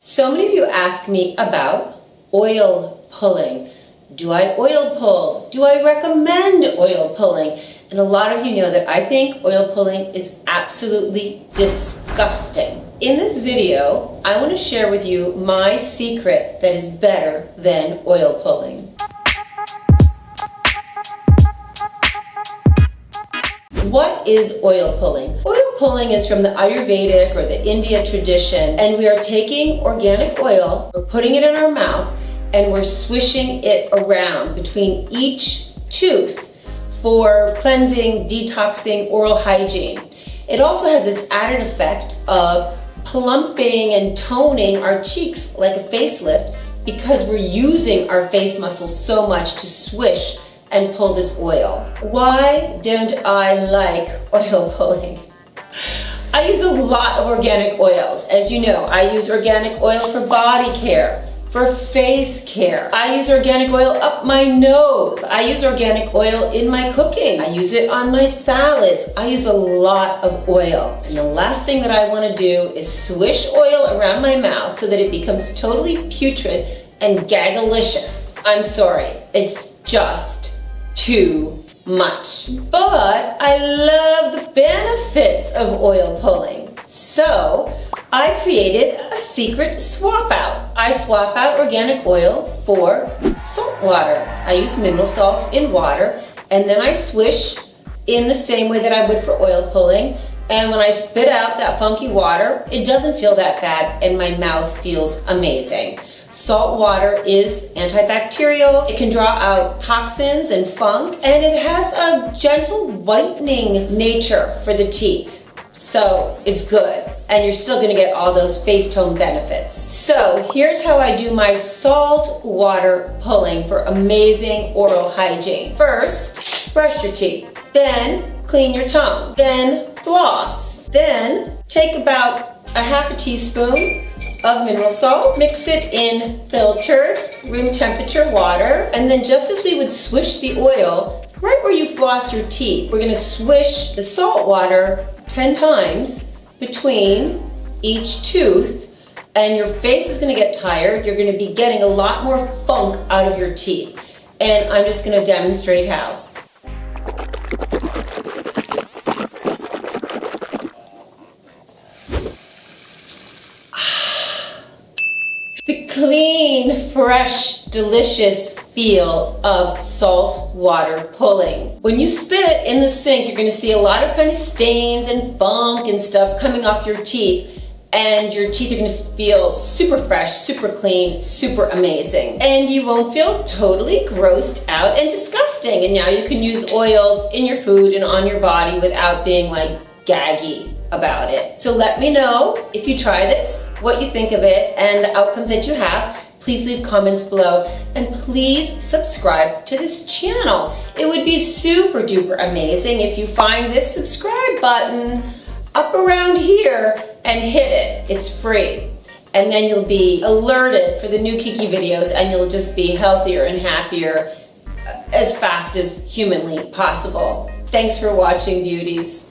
So many of you ask me about oil pulling. Do I oil pull? Do I recommend oil pulling? And a lot of you know that I think oil pulling is absolutely disgusting. In this video, I want to share with you my secret that is better than oil pulling. What is oil pulling? Oil pulling is from the Ayurvedic or the India tradition, and we are taking organic oil, we're putting it in our mouth, and we're swishing it around between each tooth for cleansing, detoxing, oral hygiene. It also has this added effect of plumping and toning our cheeks like a facelift because we're using our face muscles so much to swish and pull this oil. Why don't I like oil pulling? I use a lot of organic oils. As you know, I use organic oil for body care, for face care. I use organic oil up my nose. I use organic oil in my cooking. I use it on my salads. I use a lot of oil. And the last thing that I want to do is swish oil around my mouth so that it becomes totally putrid and gagalicious. I'm sorry, it's just too much. But I love the benefits of oil pulling. So I created a secret swap out. I swap out organic oil for salt water. I use mineral salt in water, and then I swish in the same way that I would for oil pulling. And when I spit out that funky water, it doesn't feel that bad and my mouth feels amazing. Salt water is antibacterial, it can draw out toxins and funk, and it has a gentle whitening nature for the teeth. So it's good, and you're still gonna get all those face tone benefits. So here's how I do my salt water pulling for amazing oral hygiene. First, brush your teeth, then clean your tongue, then floss, then take about a half a teaspoon of mineral salt, mix it in filtered room temperature water, and then just as we would swish the oil, right where you floss your teeth, we're gonna swish the salt water 10 times between each tooth, and your face is gonna get tired. You're gonna be getting a lot more funk out of your teeth. And I'm just gonna demonstrate how. The clean, fresh, delicious feel of salt water pulling. When you spit in the sink, you're gonna see a lot of kind of stains and funk and stuff coming off your teeth, and your teeth are gonna feel super fresh, super clean, super amazing. And you won't feel totally grossed out and disgusting. And now you can use oils in your food and on your body without being like gaggy about it. So let me know if you try this, what you think of it, and the outcomes that you have. Please leave comments below, and please subscribe to this channel. It would be super duper amazing if you find this subscribe button up around here and hit it. It's free. And then you'll be alerted for the new Kiki videos, and you'll just be healthier and happier as fast as humanly possible. Thanks for watching, beauties.